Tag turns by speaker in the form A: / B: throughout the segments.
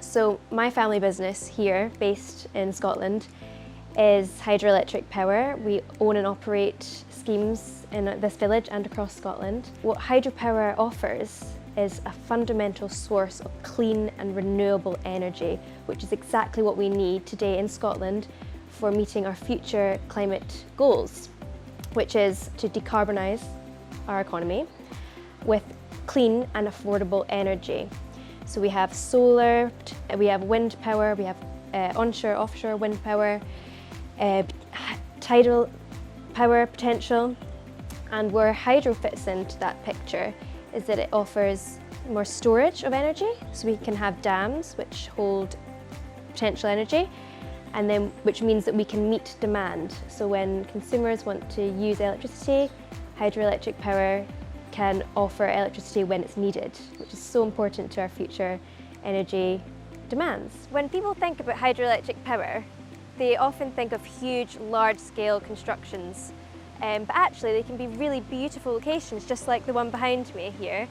A: So my family business here, based in Scotland, is Hydroelectric Power. We own and operate schemes in this village and across Scotland. What Hydropower offers is a fundamental source of clean and renewable energy, which is exactly what we need today in Scotland for meeting our future climate goals, which is to decarbonise our economy with clean and affordable energy. So we have solar, we have wind power, we have onshore, offshore wind power, tidal power potential, and where hydro fits into that picture is that it offers more storage of energy, so we can have dams which hold potential energy, and then which means that we can meet demand. So when consumers want to use electricity, hydroelectric power can offer electricity when it's needed, which is so important to our future energy demands. When people think about hydroelectric power, they often think of huge, large-scale constructions. But actually they can be really beautiful locations, just like the one behind me here,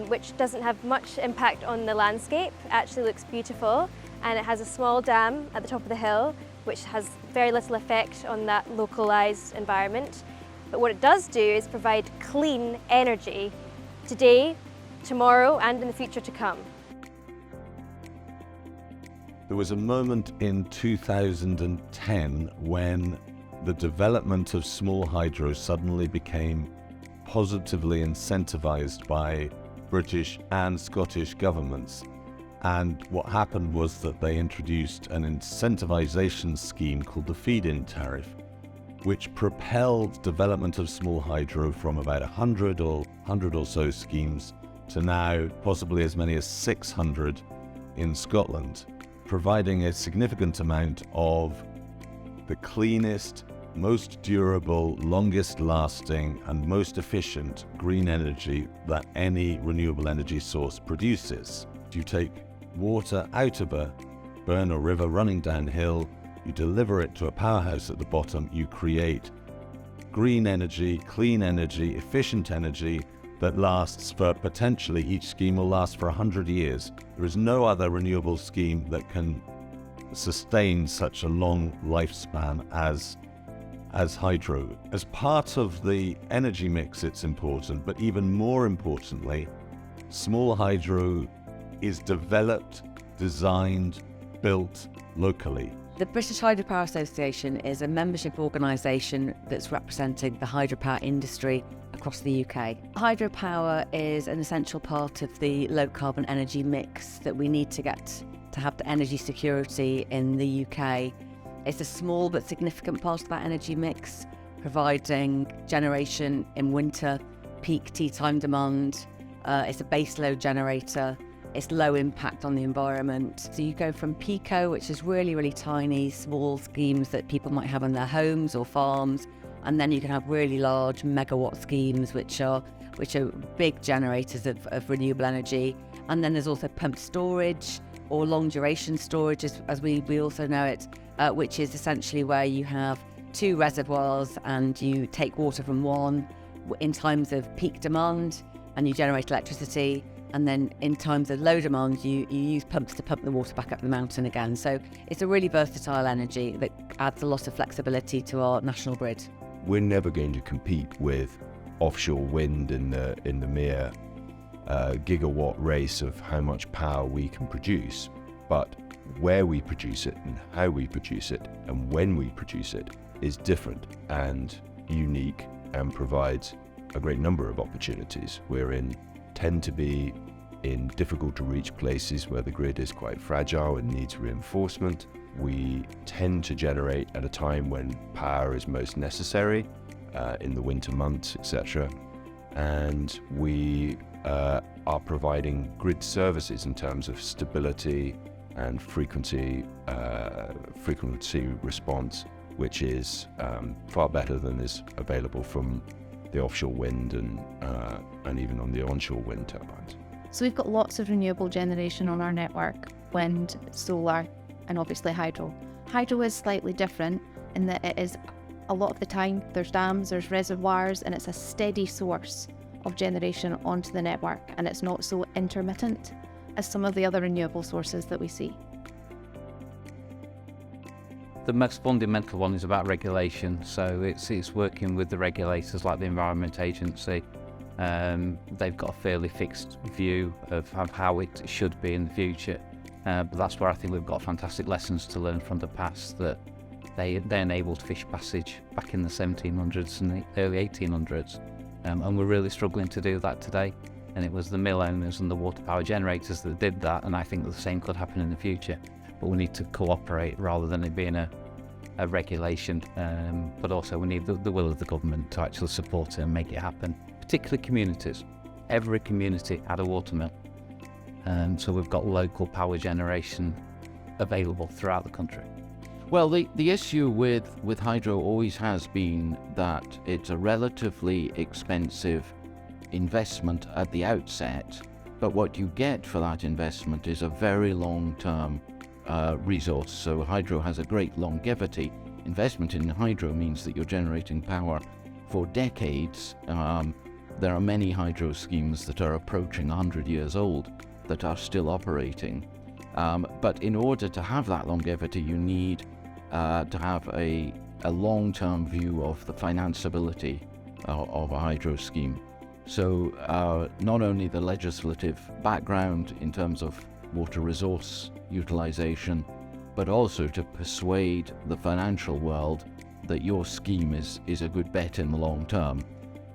A: which doesn't have much impact on the landscape. It actually looks beautiful, and it has a small dam at the top of the hill, which has very little effect on that localised environment. But what it does do is provide clean energy today, tomorrow, and in the future to come.
B: There was a moment in 2010 when the development of small hydro suddenly became positively incentivized by British and Scottish governments. And what happened was that they introduced an incentivization scheme called the feed-in tariff, which propelled development of small hydro from about 100 or so schemes to now possibly as many as 600 in Scotland, providing a significant amount of the cleanest, most durable, longest lasting and most efficient green energy that any renewable energy source produces. You take water out of a burn or river running downhill, you deliver it to a powerhouse at the bottom, you create green energy, clean energy, efficient energy that lasts for potentially, each scheme will last for 100 years. There is no other renewable scheme that can sustain such a long lifespan as hydro. As part of the energy mix, it's important, but even more importantly, small hydro is developed, designed, built locally.
C: The British Hydropower Association is a membership organisation that's representing the hydropower industry across the UK. Hydropower is an essential part of the low carbon energy mix that we need to get to have the energy security in the UK. It's a small but significant part of that energy mix, providing generation in winter, peak tea time demand. It's a base load generator. It's low impact on the environment. So you go from pico, which is really, really tiny, small schemes that people might have in their homes or farms, and then you can have really large megawatt schemes, which are big generators of renewable energy. And then there's also pumped storage or long duration storage, as we also know it, which is essentially where you have two reservoirs and you take water from one in times of peak demand and you generate electricity. And then in times of low demand, you use pumps to pump the water back up the mountain again. So it's a really versatile energy that adds a lot of flexibility to our national grid.
D: We're never going to compete with offshore wind in the mere gigawatt race of how much power we can produce. But where we produce it and how we produce it and when we produce it is different and unique and provides a great number of opportunities. Tend to be in difficult to reach places where the grid is quite fragile and needs reinforcement. We tend to generate at a time when power is most necessary, in the winter months, etc. And we are providing grid services in terms of stability and frequency response, which is far better than is available from the offshore wind and even on the onshore wind turbines.
E: So we've got lots of renewable generation on our network: wind, solar, and obviously hydro. Hydro is slightly different in that it is, a lot of the time, there's dams, there's reservoirs, and it's a steady source of generation onto the network, and it's not so intermittent. as some of the other renewable sources that we see.
F: The most fundamental one is about regulation, so it's working with the regulators like the Environment Agency. They've got a fairly fixed view of how it should be in the future, but that's where I think we've got fantastic lessons to learn from the past, that they enabled fish passage back in the 1700s and the early 1800s, and we're really struggling to do that today. And it was the mill owners and the water power generators that did that, and I think the same could happen in the future. But we need to cooperate rather than it being a regulation, but also we need the will of the government to actually support it and make it happen, particularly communities. Every community had a water mill, so we've got local power generation available throughout the country.
G: Well, the issue with hydro always has been that it's a relatively expensive investment at the outset, but what you get for that investment is a very long-term resource. So hydro has a great longevity. Investment in hydro means that you're generating power for decades. There are many hydro schemes that are approaching 100 years old that are still operating. But in order to have that longevity, you need to have a long-term view of the financeability of a hydro scheme. So not only the legislative background in terms of water resource utilization, but also to persuade the financial world that your scheme is a good bet in the long term.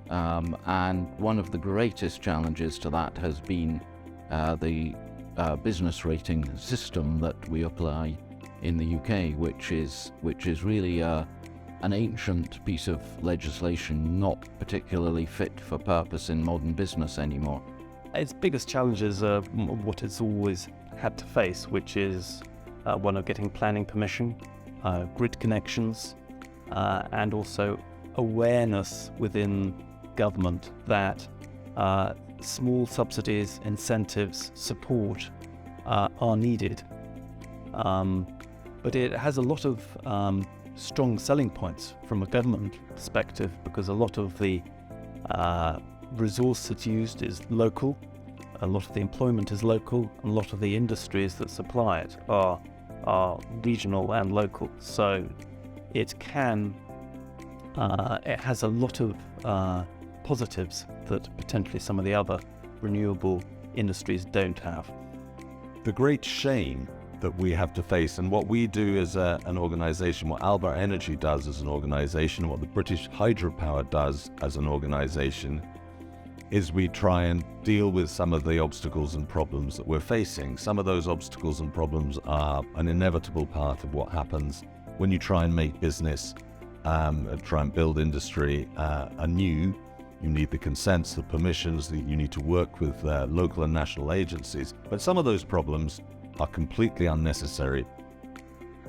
G: And one of the greatest challenges to that has been the business rating system that we apply in the UK, which is really an ancient piece of legislation, not particularly fit for purpose in modern business anymore.
H: Its biggest challenges are what it's always had to face, which is one of getting planning permission, grid connections, and also awareness within government that small subsidies, incentives, support are needed. But it has a lot of strong selling points from a government perspective, because a lot of the resource that's used is local, a lot of the employment is local, and a lot of the industries that supply it are regional and local. So it has a lot of positives that potentially some of the other renewable industries don't have.
B: The great shame that we have to face, and what we do as an organisation, what Alba Energy does as an organisation, what the British Hydropower does as an organisation, is we try and deal with some of the obstacles and problems that we're facing. Some of those obstacles and problems are an inevitable part of what happens when you try and make business, try and build industry anew. You need the consents, the permissions, you need to work with local and national agencies. But some of those problems are completely unnecessary.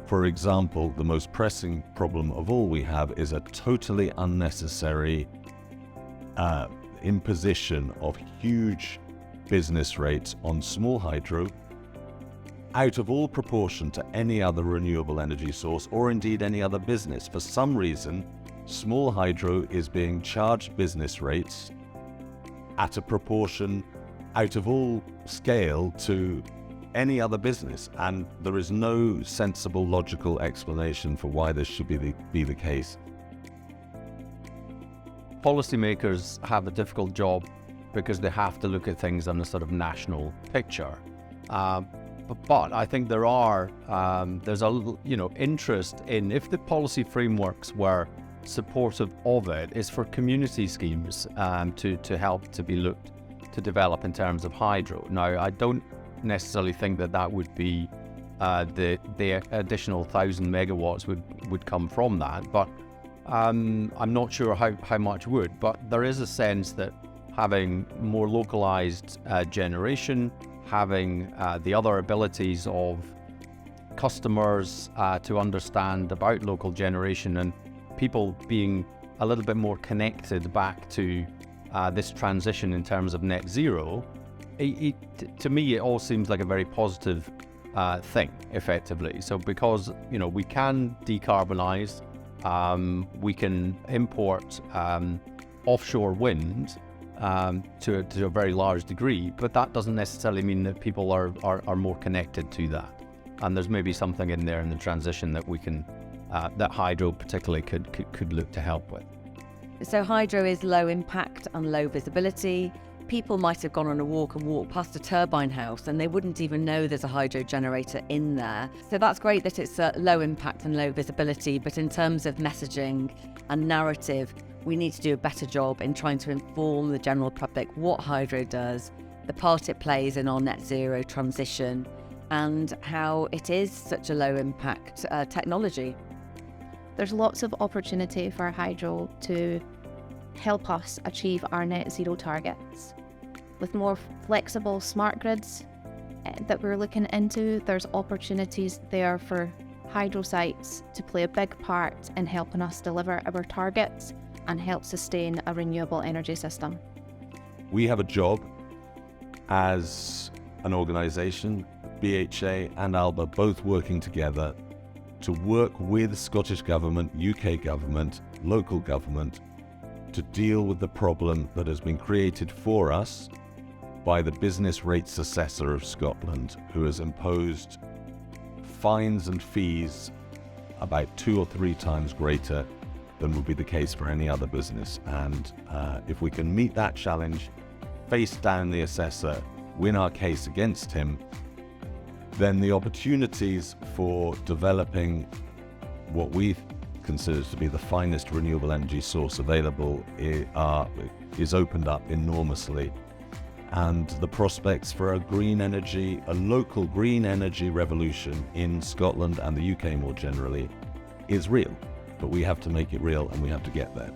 B: For example, the most pressing problem of all we have is a totally unnecessary imposition of huge business rates on small hydro, out of all proportion to any other renewable energy source, or indeed any other business. For some reason, small hydro is being charged business rates at a proportion out of all scale to any other business, and there is no sensible, logical explanation for why this should be the case.
F: Policymakers have a difficult job because they have to look at things on a sort of national picture. But I think there's a interest in, if the policy frameworks were supportive of it, is for community schemes to help to be looked to develop in terms of hydro. Now, I don't necessarily think that would be the additional 1,000 megawatts would come from that, but I'm not sure how much would. But there is a sense that having more localized generation, having the other abilities of customers to understand about local generation, and people being a little bit more connected back to this transition in terms of net zero, to me it all seems like a very positive thing, effectively. So because we can decarbonize, we can import offshore wind to a very large degree, but that doesn't necessarily mean that people are more connected to that. And there's maybe something in there in the transition that we can, that hydro particularly could look to help with.
C: So hydro is low impact and low visibility. People might have gone on a walk and walked past a turbine house and they wouldn't even know there's a hydro generator in there. So that's great that it's low impact and low visibility, but in terms of messaging and narrative, we need to do a better job in trying to inform the general public what hydro does, the part it plays in our net zero transition, and how it is such a low impact technology.
E: There's lots of opportunity for hydro to help us achieve our net zero targets. With more flexible smart grids that we're looking into, there's opportunities there for hydro sites to play a big part in helping us deliver our targets and help sustain a renewable energy system.
B: We have a job as an organisation, BHA and Alba both working together to work with Scottish Government, UK Government, local government to deal with the problem that has been created for us by the Business Rates Assessor of Scotland, who has imposed fines and fees about 2 or 3 times greater than would be the case for any other business. And if we can meet that challenge, face down the assessor, win our case against him, then the opportunities for developing what we consider to be the finest renewable energy source available is opened up enormously. And the prospects for a local green energy revolution in Scotland and the UK more generally is real. But we have to make it real and we have to get there.